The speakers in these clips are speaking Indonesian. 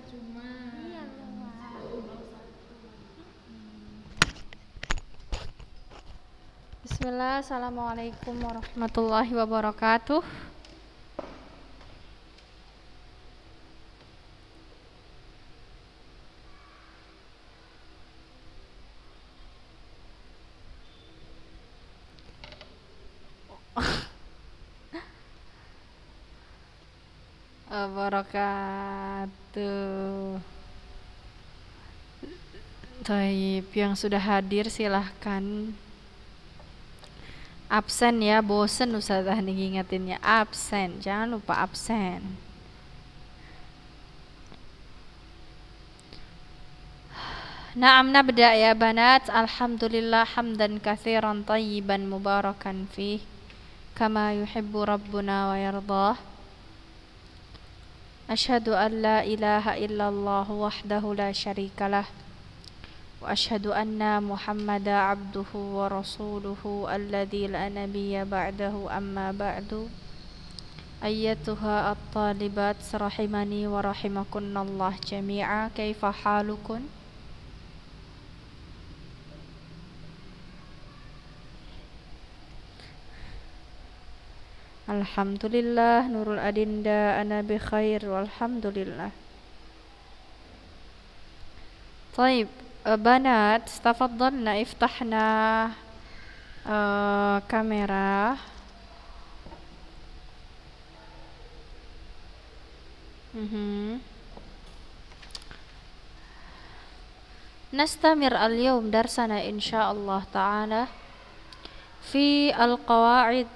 cuma. Iya loh. Bismillah, Assalamualaikum warahmatullahi wabarakatuh. Wabarakatuh. Taib, yang sudah hadir silahkan. Absen ya, bosen Ustazah nih ngingetinnya. Absen, jangan lupa absen. Naam, nabda ya banat. Alhamdulillah hamdan katsiran tayyiban mubarakan fih kama yuhibbu rabbuna wa yardah. Asyhadu an la ilaha illallah wahdahu la syarikalah wa asyhadu anna Muhammadan abduhu wa rasuluhu alladzi la nabiyya ba'dahu, amma ba'du. Ayyatuha at-talibat rahimani wa rahimakunallah jami'a, kaifa halukun? Alhamdulillah, Nurul Adinda, ana bi khair walhamdulillah. Taib, banat, tafaddalna iftahna kamera. Nastamir al-yawm darsana insyaallah ta'ala fi al-qawaid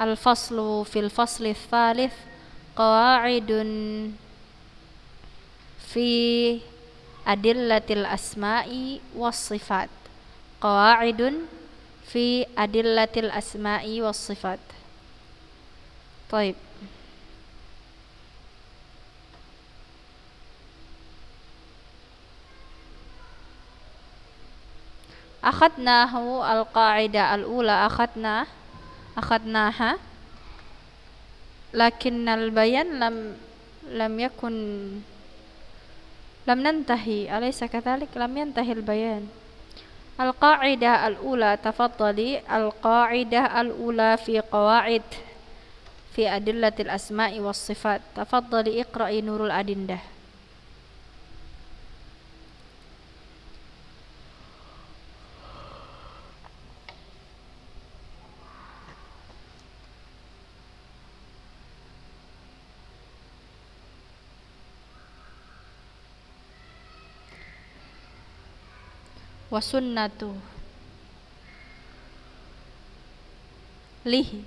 al-faslu fil fasli tsalits, qawaidun fi adillatil asma'i was sifat. Qawaidun fi adillatil asma'i was sifat. Taib. Akhadnahu al-qa'idah al-ula, akhadnaha, lakinnal bayan lam yakun, lam nantahi, alaysa kathalik? Lam yantahi al-bayan. Al-qa'idah al-ula, tafaddali. Al-qa'idah al-ula fi qawaid fi adillatil asma'i was sifat. Tafaddali iqra'i Nurul Adindah. Wasunnatu lihi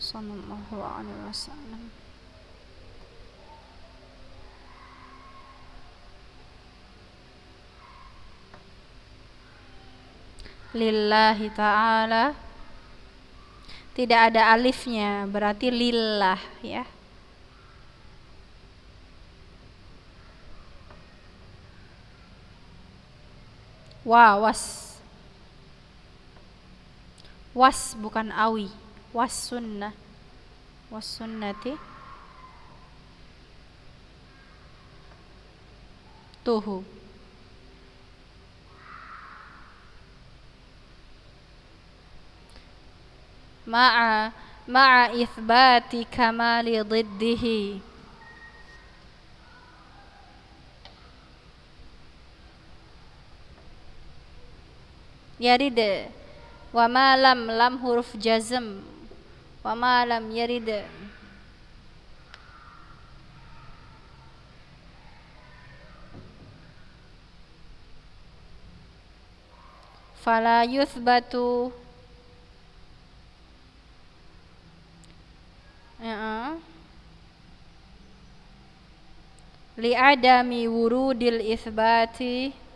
sallallahu alaihi wasallam lillahi ta'ala. Tidak ada alifnya, berarti lillah ya. Was bukan awi. Was sunnah, was sunnati tuhu. Ma'a itsbati kamali diddihi. Yarid wa ma lam huruf jazm, wa ma lam yarid fala yuthbatu li'adami wurudil itsbati.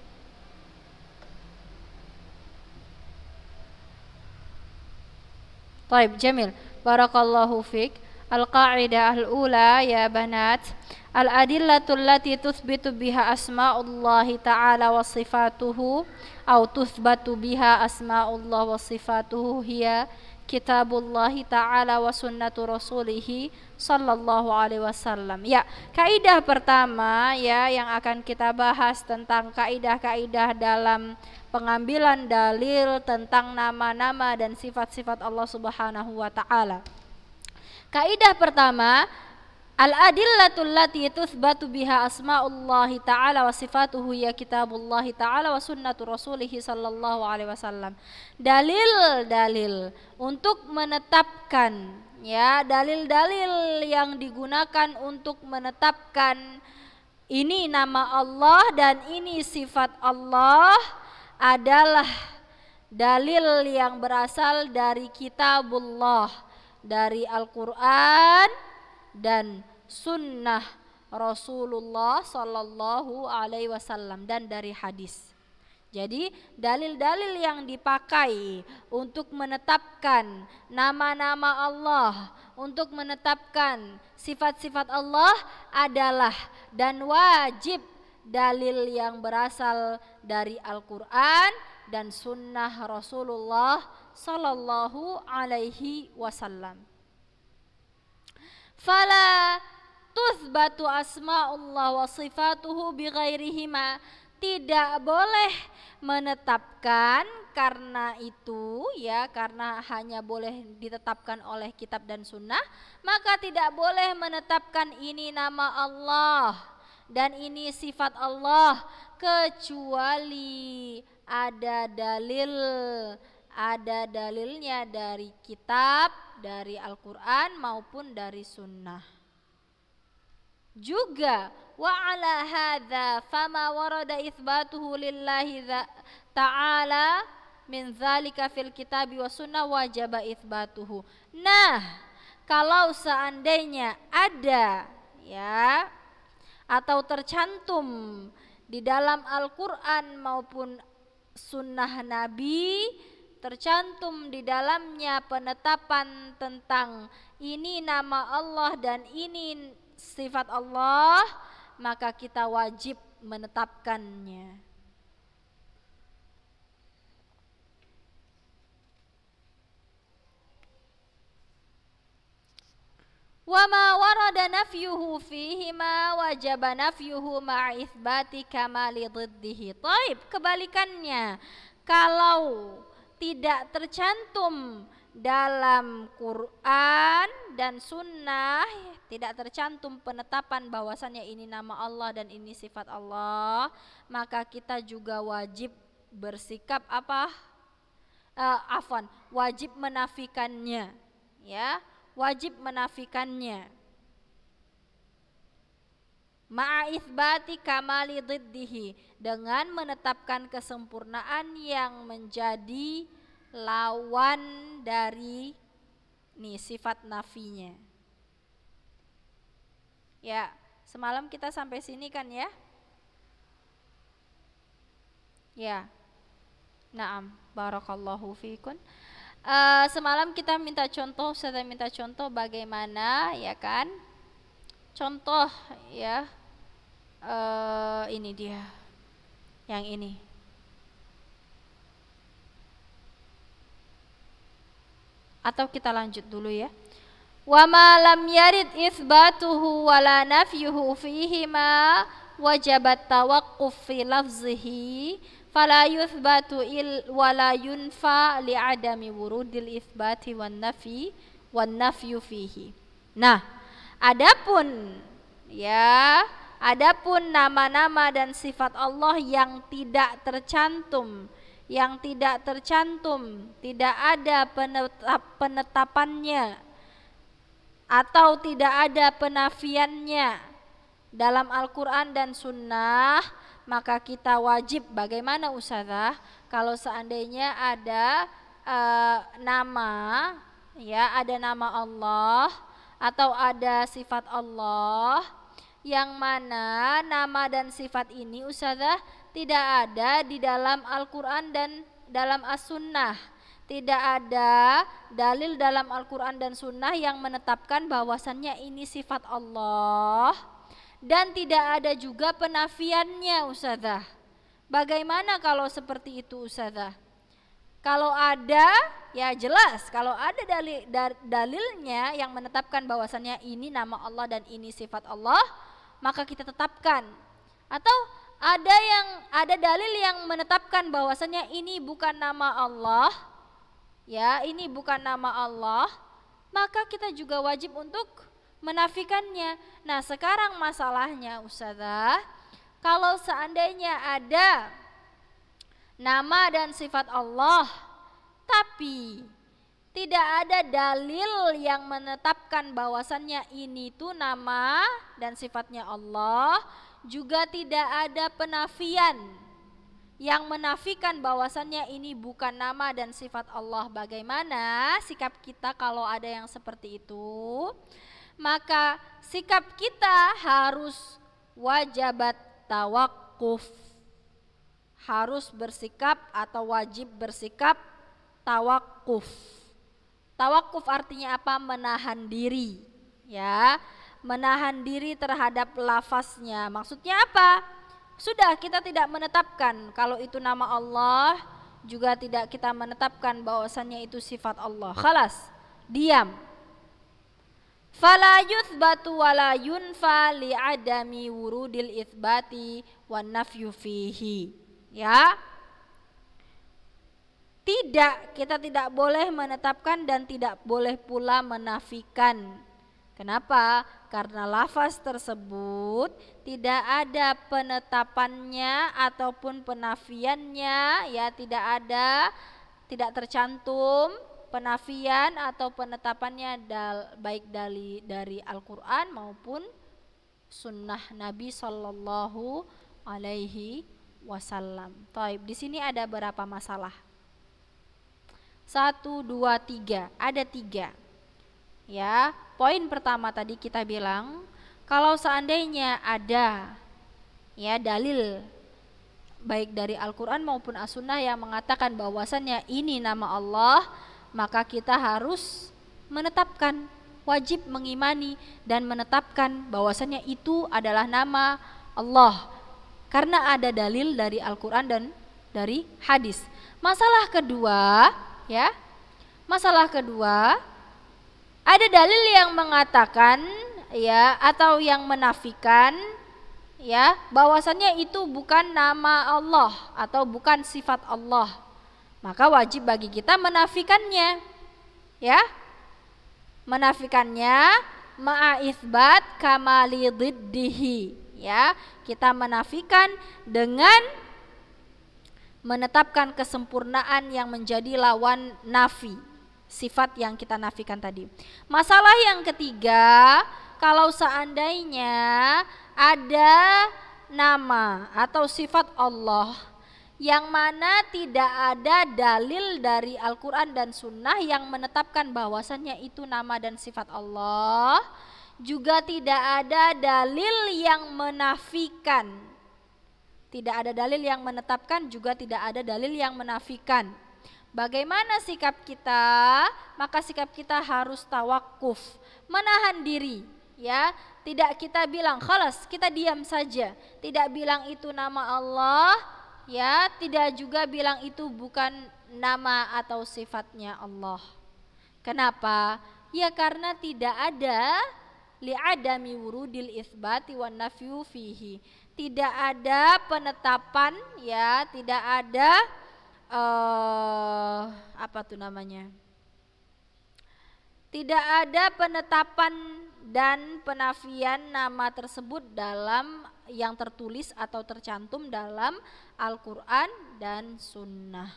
Taib, jamil. Barakallahu fik. Al-qa'idah al-ula ya banat, al-adillatul lati tuthbitu biha asma'ullahi ta'ala wa sifatuhu atau tuthbatu biha asma'ullah wa sifatuhu hiya kitabullahi ta'ala wa sunnatu rasulihi sallallahu alaihi wasallam. Ya, kaidah pertama ya yang akan kita bahas tentang kaidah-kaidah dalam pengambilan dalil tentang nama-nama dan sifat-sifat Allah Subhanahu wa taala. Kaidah pertama, al-adillatul lati tuthbatu biha asma'ullahi ta'ala wa sifatuhu ya kitabullahi ta'ala wa sunnatu rasulihi sallallahu alaihi wasallam. Dalil-dalil untuk menetapkan ya, dalil-dalil yang digunakan untuk menetapkan ini nama Allah dan ini sifat Allah adalah dalil yang berasal dari kitabullah, dari Al-Quran dan sunnah Rasulullah sallallahu alaihi wasallam dan dari hadis. Jadi dalil-dalil yang dipakai untuk menetapkan nama-nama Allah, untuk menetapkan sifat-sifat Allah adalah dan wajib dalil yang berasal dari Al-Quran dan sunnah Rasulullah sallallahu alaihi wasallam. Fala tuthbatu asma'ullah wa sifatuhu bighairihima. Tidak boleh menetapkan karena itu ya, karena hanya boleh ditetapkan oleh kitab dan sunnah, maka tidak boleh menetapkan ini nama Allah dan ini sifat Allah kecuali ada dalilnya dari kitab, dari Al-Quran maupun dari sunnah. Juga wa ala hadza fama warada itsbatuhu lillahi ta'ala min dzalika fil kitabi wa sunnah wajaba itsbatuhu. Nah, kalau seandainya ada ya atau tercantum di dalam Al-Quran maupun sunnah Nabi, tercantum di dalamnya penetapan tentang ini nama Allah dan ini sifat Allah, maka kita wajib menetapkannya. Wa ma warada nafyuhu fihi ma wajaba nafyuhu ma'a itsbati kamali dhiddihi. Taib, kebalikannya, kalau tidak tercantum dalam Quran dan sunnah, tidak tercantum penetapan bahwasannya ini nama Allah dan ini sifat Allah, maka kita juga wajib bersikap wajib menafikannya ya, wajib menafikannya ma'a itsbati kamali dhiddihi, dengan menetapkan kesempurnaan yang menjadi lawan dari sifat nafinya. Ya, semalam kita sampai sini kan ya? Ya. Naam, barakallahu fiikun. Semalam kita minta contoh, saya minta contoh bagaimana ya kan? Contoh ya. Ini dia. Yang ini. Atau kita lanjut dulu ya. Wa ma lam yarid itsbatuhu wala nafyuhu fihi ma wajabat tawaqquf fi lafzihi fala yuthbatu wala yunfa li adami wurudil itsbati wan nafyu fihi. Nah, adapun nama-nama dan sifat Allah yang tidak tercantum, tidak ada penetapannya atau tidak ada penafiannya dalam Al-Quran dan Sunnah, maka kita wajib, bagaimana Ustazah, kalau seandainya ada nama Allah atau ada sifat Allah, yang mana nama dan sifat ini Ustazah tidak ada di dalam Al-Quran dan dalam As-Sunnah, tidak ada dalil dalam Al-Quran dan Sunnah yang menetapkan bahwasannya ini sifat Allah, dan tidak ada juga penafiannya, Ustazah. Bagaimana kalau seperti itu, Ustazah? Kalau ada, ya jelas. Kalau ada dalilnya yang menetapkan bahwasannya ini nama Allah dan ini sifat Allah, maka kita tetapkan. Atau ada dalil yang menetapkan bahwasannya ini bukan nama Allah, ya ini bukan nama Allah, maka kita juga wajib untuk menafikannya. Nah sekarang masalahnya, Ustazah, kalau seandainya ada nama dan sifat Allah, tapi tidak ada dalil yang menetapkan bahwasannya ini tuh nama dan sifatnya Allah, juga tidak ada penafian yang menafikan bahwasannya ini bukan nama dan sifat Allah. Bagaimana sikap kita kalau ada yang seperti itu? Maka sikap kita harus wajibat tawakuf, harus bersikap atau wajib bersikap tawakuf. Tawakuf artinya apa? Menahan diri, ya, menahan diri terhadap lafaznya. Maksudnya apa? Sudah kita tidak menetapkan kalau itu nama Allah, juga tidak kita menetapkan bahwasannya itu sifat Allah. Khalas, diam. Fala yuthbatu wala yunfa li'adami wurudil itsbati wan nafyu fihi. Ya. Tidak, kita tidak boleh menetapkan dan tidak boleh pula menafikan. Kenapa? Karena lafaz tersebut tidak ada penetapannya ataupun penafiannya, ya tidak tercantum penafian atau penetapannya baik dari Al-Quran maupun sunnah Nabi Sallallahu Alaihi Wasallam. Taib, di sini ada berapa masalah? 1, 2, 3, ada 3. Ya, poin pertama tadi kita bilang kalau seandainya ada ya dalil baik dari Al-Quran maupun As-Sunnah yang mengatakan bahwasannya ini nama Allah, maka kita harus menetapkan, wajib mengimani dan menetapkan bahwasannya itu adalah nama Allah karena ada dalil dari Al-Quran dan dari hadis. Masalah kedua, ya, masalah kedua, ada dalil yang mengatakan ya atau yang menafikan ya bahwasannya itu bukan nama Allah atau bukan sifat Allah. Maka wajib bagi kita menafikannya. Ya. Menafikannya ma'a itsbat kamali dhiddihi. Ya, kita menafikan dengan menetapkan kesempurnaan yang menjadi lawan nafi, sifat yang kita nafikan tadi. Masalah yang ketiga, kalau seandainya ada nama atau sifat Allah yang mana tidak ada dalil dari Al-Quran dan Sunnah yang menetapkan bahwasannya itu nama dan sifat Allah, juga tidak ada dalil yang menafikan. Tidak ada dalil yang menetapkan, juga tidak ada dalil yang menafikan. Bagaimana sikap kita? Maka sikap kita harus tawakuf, menahan diri, ya. Tidak kita bilang khalas, kita diam saja. Tidak bilang itu nama Allah, ya, tidak juga bilang itu bukan nama atau sifatnya Allah. Kenapa? Ya karena tidak ada li'adami wurudil itsbati wan nafyu fihi. Tidak ada penetapan, ya, tidak ada apa tuh namanya? Tidak ada penetapan dan penafian nama tersebut dalam yang tertulis atau tercantum dalam Al-Quran dan Sunnah.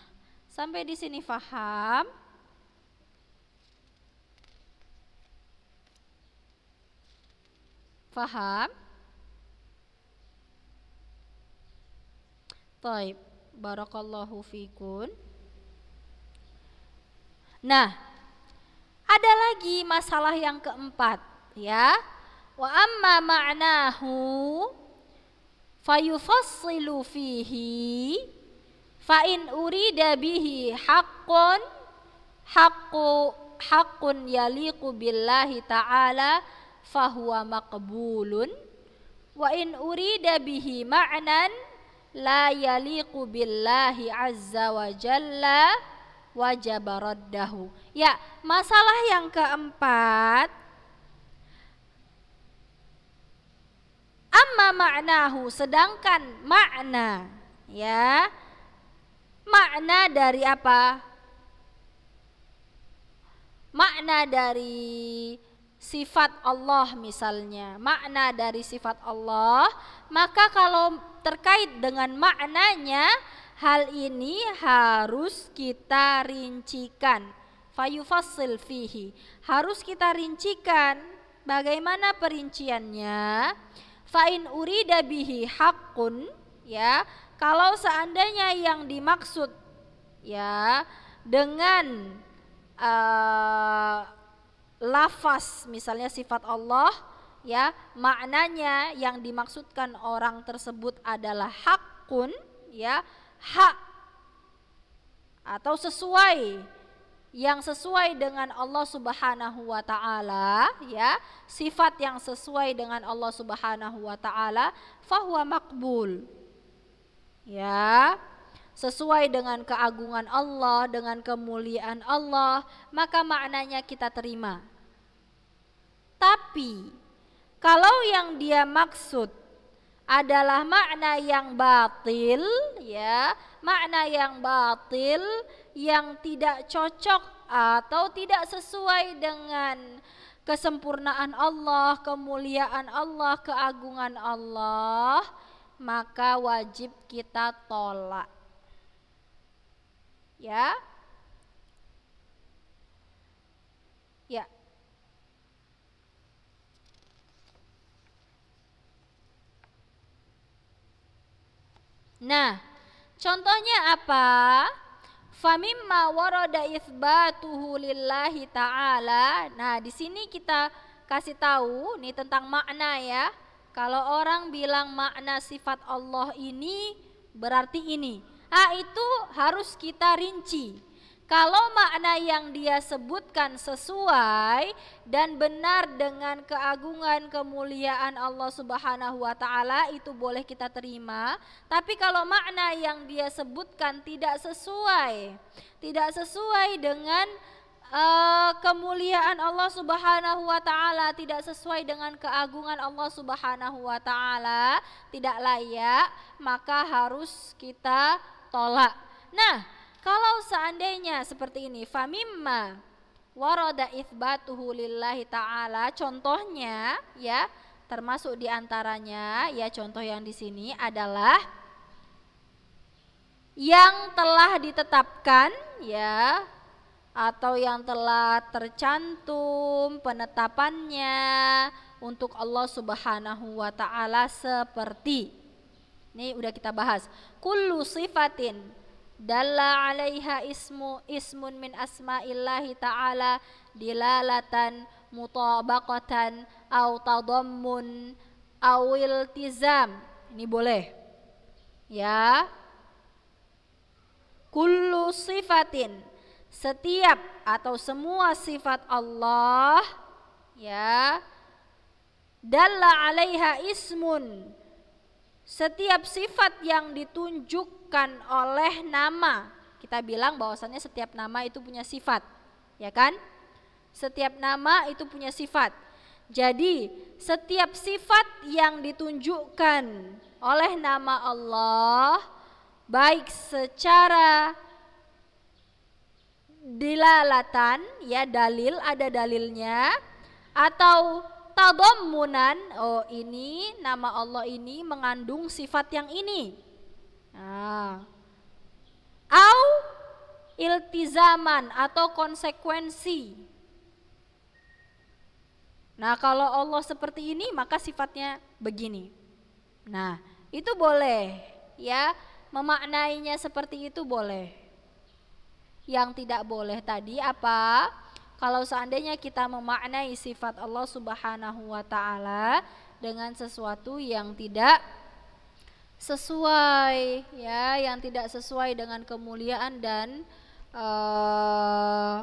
Sampai di sini paham? Paham? Taib, barakallahu fikun. Nah, ada lagi masalah yang keempat, ya. Wa amma ma'nahu fayufassilu fihi fa in urida bihi haqqun haqqun yaliqu billahi ta'ala fahuwa maqbulun wa in urida bihi ma'nan la yaliqu billahi azza wa jalla wajib raddahu. Ya, masalah yang keempat, amma ma'nahu, sedangkan makna, ya, makna dari apa? Makna dari sifat Allah misalnya, makna dari sifat Allah, maka kalau terkait dengan maknanya, hal ini harus kita rincikan. Fayufassil fihi, harus kita rincikan. Bagaimana perinciannya? Fa'in urida bihi haqqun, ya, kalau seandainya yang dimaksud, ya, dengan lafaz misalnya sifat Allah, ya, maknanya yang dimaksudkan orang tersebut adalah haqqun, ya, hak atau sesuai, yang sesuai dengan Allah Subhanahu wa taala, ya, sifat yang sesuai dengan Allah Subhanahu wa taala, fahuwa maqbul, ya, sesuai dengan keagungan Allah, dengan kemuliaan Allah, maka maknanya kita terima. Tapi kalau yang dia maksud adalah makna yang batil, ya, makna yang batil yang tidak cocok atau tidak sesuai dengan kesempurnaan Allah, kemuliaan Allah, keagungan Allah, maka wajib kita tolak. Ya, ya. Nah, contohnya apa? Famimma warada itsbatuhu lillahi ta'ala. Nah, di sini kita kasih tahu nih tentang makna, ya. Kalau orang bilang makna sifat Allah ini berarti ini, itu harus kita rinci. Kalau makna yang dia sebutkan sesuai dan benar dengan keagungan kemuliaan Allah Subhanahu wa taala, itu boleh kita terima. Tapi kalau makna yang dia sebutkan tidak sesuai dengan kemuliaan Allah Subhanahu wa taala, tidak sesuai dengan keagungan Allah Subhanahu wa taala, tidak layak, maka harus kita tolak. Nah, kalau seandainya seperti ini, famimma warada itsbatuhu lillahi ta'ala, contohnya, ya, termasuk diantaranya, ya, contoh yang di sini adalah yang telah ditetapkan, ya, atau yang telah tercantum penetapannya untuk Allah Subhanahu wa taala seperti ini udah kita bahas, kullu sifatin dalla 'alaiha ismun min asma'illahi ta'ala dilalatan mutabaqatan au tadammun au iltizam. Ini boleh, ya. Kullu sifatin, setiap atau semua sifat Allah, ya, dalla 'alaiha ismun, setiap sifat yang ditunjukkan oleh nama. Kita bilang bahwasannya setiap nama itu punya sifat, ya kan? Setiap nama itu punya sifat. Jadi setiap sifat yang ditunjukkan oleh nama Allah, baik secara dilalatan, ya, dalil, ada dalilnya, atau tadammunan, oh ini nama Allah ini mengandung sifat yang ini. Nah, au iltizaman, atau konsekuensi. Nah, kalau Allah seperti ini maka sifatnya begini. Nah, itu boleh, ya, memaknainya seperti itu boleh. Yang tidak boleh tadi apa? Kalau seandainya kita memaknai sifat Allah Subhanahu wa taala dengan sesuatu yang tidak sesuai, ya, yang tidak sesuai dengan kemuliaan dan eh,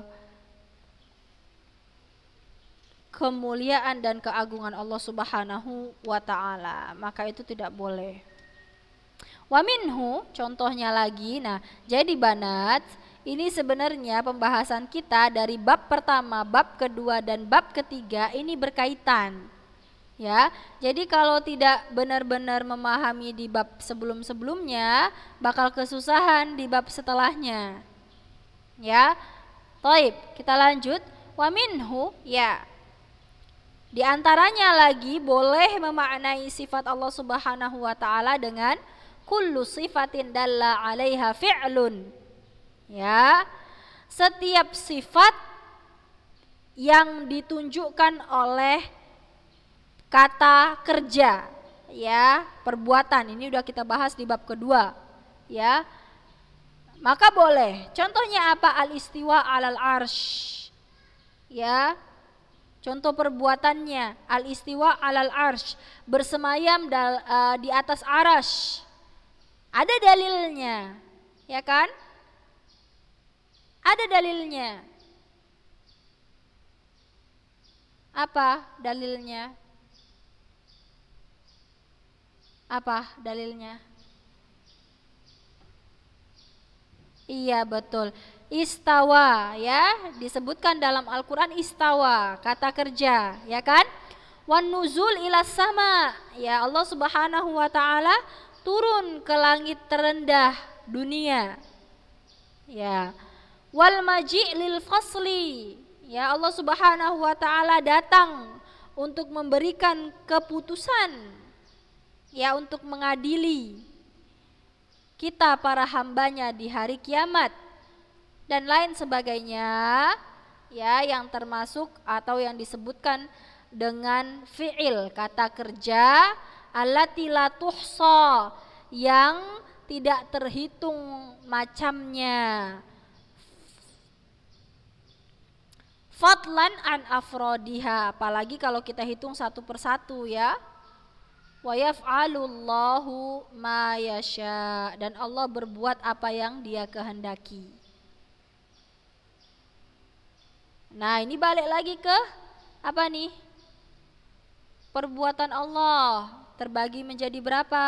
kemuliaan dan keagungan Allah Subhanahu wa taala, maka itu tidak boleh. Wa minhu, contohnya lagi. Nah, jadi banat, ini sebenarnya pembahasan kita dari bab pertama, bab kedua dan bab ketiga ini berkaitan. Ya. Jadi kalau tidak benar-benar memahami di bab sebelum-sebelumnya, bakal kesusahan di bab setelahnya. Ya. Taib, kita lanjut. Wa minhu, ya. Di antaranya lagi boleh memaknai sifat Allah Subhanahu wa taala dengan kullu sifatin dalla 'alaiha fi'lun. Ya. Setiap sifat yang ditunjukkan oleh kata kerja, ya, perbuatan. Ini udah kita bahas di bab kedua, ya. Maka boleh. Contohnya apa? Al-istiwa 'alal arsy. Ya. Contoh perbuatannya, al-istiwa 'alal arsy, bersemayam di atas arasy. Ada dalilnya, ya kan? Ada dalilnya. Apa dalilnya? Apa dalilnya? Iya, betul. Istawa, ya, disebutkan dalam Al-Qur'an istawa, kata kerja, ya kan? Wan nuzul ilas sama, ya, Allah Subhanahu wa taala turun ke langit terendah dunia. Ya. Wal maji' lil fasli, ya, Allah Subhanahu wa taala datang untuk memberikan keputusan, ya, untuk mengadili kita para hambanya di hari kiamat dan lain sebagainya, ya, yang termasuk atau yang disebutkan dengan fi'il, kata kerja, allati la tuhsa, yang tidak terhitung macamnya, fadlan an afrodiha, apalagi kalau kita hitung satu persatu, ya. Wa yaf'alullahu ma yasha, dan Allah berbuat apa yang Dia kehendaki. Nah, ini balik lagi ke apa nih? Perbuatan Allah terbagi menjadi berapa?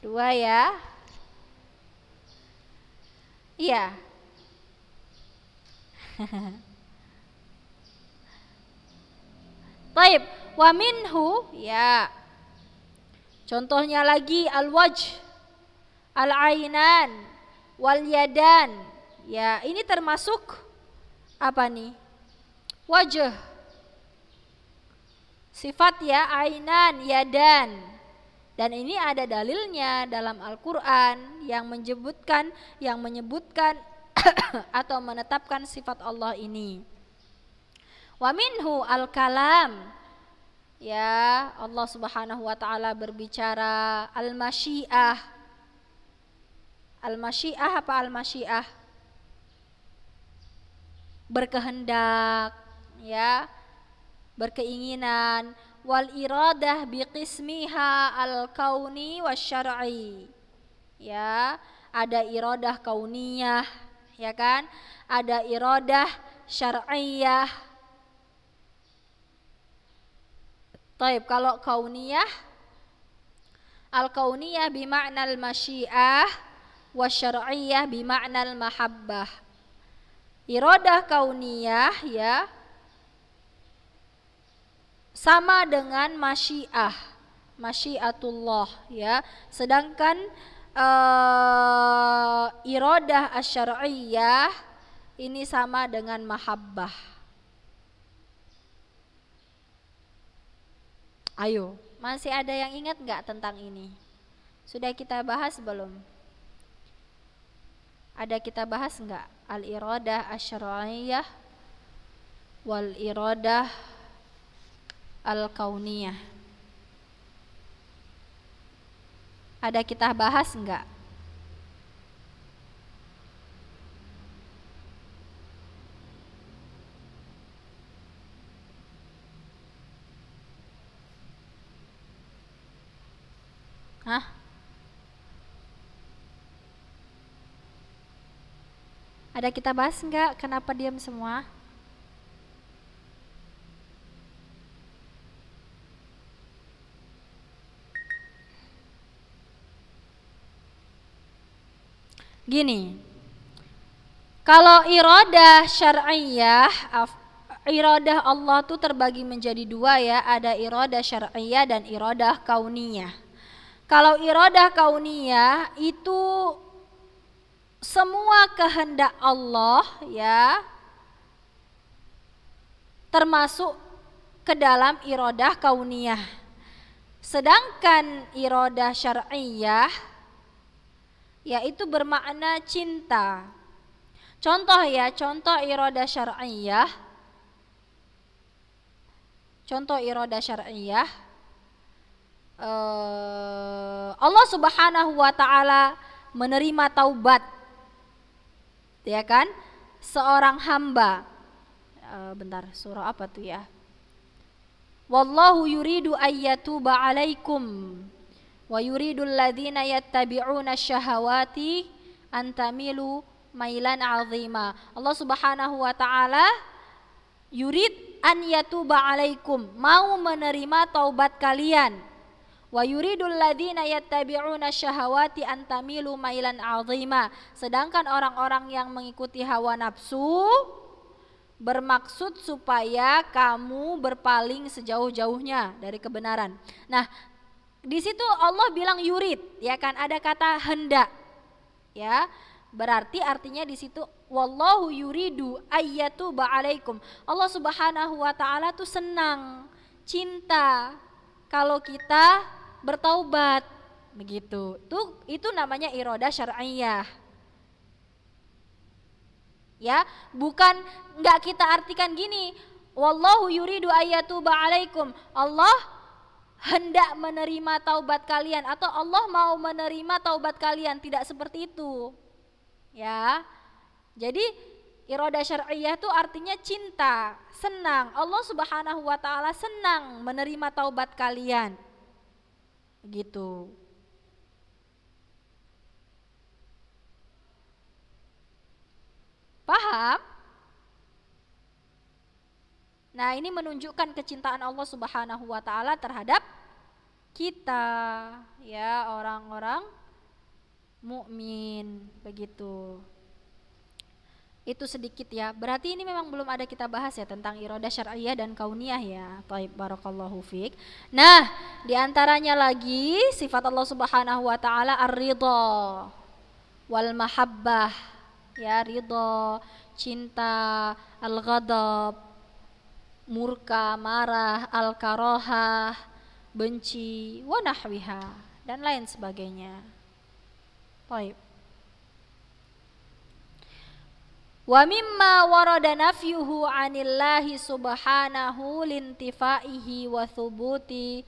Dua, ya. Iya. Taib, wa minhu, ya. Contohnya lagi al-wajh, al-ainan, wal yadan. Ya, ini termasuk apa nih? Wajah. Sifat, ya, ainan, yadan. Dan ini ada dalilnya dalam Al-Qur'an yang menyebutkan atau menetapkan sifat Allah ini. Wa minhu al-kalam, ya, Allah Subhanahu wa taala berbicara. Al-masyiah. Al-masyiah apa al-masyiah? Berkehendak, ya, berkeinginan. Wal iradah biqismiha al-kauni wasyar'i, ya, ada iradah kauniyah, ya kan? Ada iradah syar'iyah. Taib, kalau kauniyah, al-kauniyah bima'na al-masyiah wasyar'iyah bima'na al-mahabbah. Iradah kauniyah, ya, sama dengan masyiah, masyiatullah, ya. Sedangkan iradah asyar'iyah ini sama dengan mahabbah. Ayo, masih ada yang ingat nggak tentang ini? Sudah kita bahas belum? Ada kita bahas nggak? Al-iradah asyar'iyah wal iradah al-kauniyah. Ada kita bahas enggak? Hah? Ada kita bahas enggak? Kenapa diam semua? Gini, kalau iradah syar'iyah, iradah Allah tuh terbagi menjadi dua ya, ada iradah syar'iyah dan iradah kauniyah. Kalau iradah kauniyah itu semua kehendak Allah ya, termasuk ke dalam iradah kauniyah. Sedangkan iradah syar'iyah yaitu bermakna cinta. Contoh ya, contoh iradah syar'iyah. Contoh iradah syar'iyah. Allah Subhanahu wa taala menerima taubat. Ya kan? Seorang hamba. Bentar, surah apa tuh ya? Wallahu yuridu ayyatuba 'alaikum wa yuridul ladzina yattabi'una syahawati antamilu mailan 'azima. Allah Subhanahu wa taala yurid an yatuba 'alaikum, mau menerima taubat kalian. Wa yuridul ladzina yattabi'una syahawati antamilu mailan 'azima. Sedangkan orang-orang yang mengikuti hawa nafsu bermaksud supaya kamu berpaling sejauh-jauhnya dari kebenaran. Nah, di situ Allah bilang yurid, ya kan, ada kata hendak, ya, berarti artinya di situ wallahu yuridu ayyatuba 'alaikum. Allah Subhanahu wa taala tuh senang, cinta kalau kita bertaubat, begitu. Itu namanya iradah syar'iyah. Ya, bukan enggak kita artikan gini, wallahu yuridu ayyatuba 'alaikum. Allah hendak menerima taubat kalian atau Allah mau menerima taubat kalian, tidak seperti itu. Ya. Jadi iradah syar'iyah itu artinya cinta, senang. Allah Subhanahu wa taala senang menerima taubat kalian. Gitu. Paham? Nah, ini menunjukkan kecintaan Allah Subhanahu wa taala terhadap kita, ya, orang-orang mukmin, begitu. Itu sedikit ya. Berarti ini memang belum ada kita bahas ya tentang iradah syar'iyah dan kauniyah ya. Baik, barakallahu fiik. Nah, di antaranya lagi sifat Allah Subhanahu wa taala ar-ridha wal mahabbah. Ya, ridha, cinta, al-ghadab, murka, marah, al-karahah, benci, wa nahwiha, dan lain sebagainya. Baik. Wa mimma warada nafyuhu 'anillahi subhanahu lintifaihi wa thubuti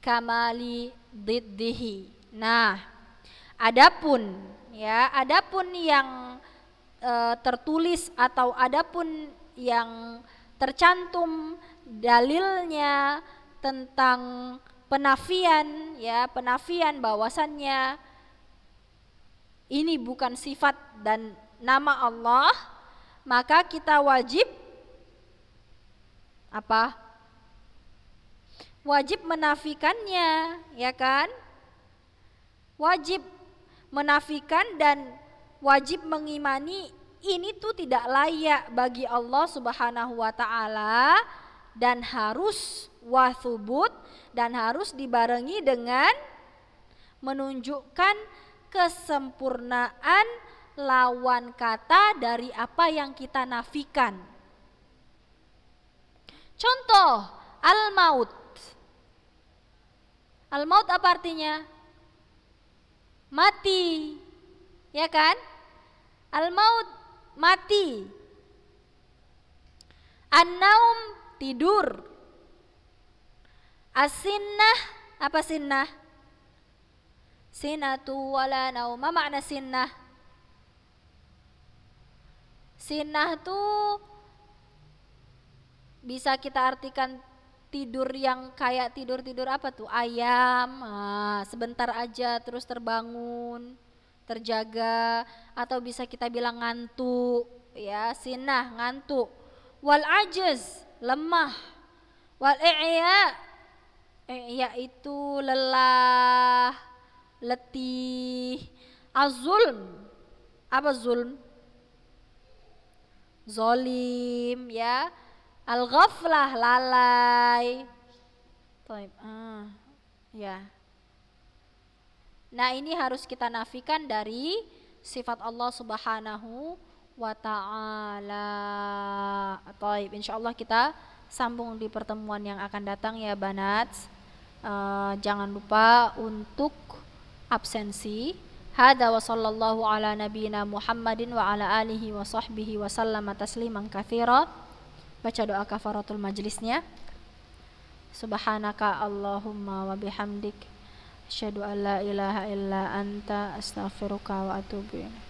kamali diddihi. Nah, adapun yang tertulis atau adapun yang tercantum dalilnya tentang penafian, ya, penafian bahwasannya ini bukan sifat dan nama Allah, maka kita wajib apa? Wajib menafikannya, ya kan? Wajib menafikan dan wajib mengimani ini tuh tidak layak bagi Allah Subhanahu wa taala dan harus wathubut dan harus dibarengi dengan menunjukkan kesempurnaan lawan kata dari apa yang kita nafikan. Contoh, al-maut. Al-maut apa artinya? Mati. Ya kan? Al-maut, mati. An-naum, tidur. As-sinnah, apa sinnah? Sinatu wala nauma, makna sinnah. Sinnah tuh bisa kita artikan tidur yang kayak tidur apa tuh? Ayam, sebentar aja terus terbangun, terjaga, atau bisa kita bilang ngantuk, ya, sinah, ngantuk. Wal ajaz, lemah. Wal i'ya, i'ya itu lelah, letih. Az-zulm, apa zulm? Zolim, ya. Al-ghaflah, lalai. Taib. Ya. Nah, ini harus kita nafikan dari sifat Allah Subhanahu wa ta'ala. Taib. Insyaallah kita sambung di pertemuan yang akan datang ya banat. Jangan lupa untuk absensi. Hada wa sallallahu ala nabiyyina Muhammadin wa ala alihi wa sahbihi wa sallama tasliman katsira. Baca doa kafaratul majlisnya. Subhanaka Allahumma wa bihamdik asyhadu an la ilaha illa anta astaghfiruka wa atubu ilaik.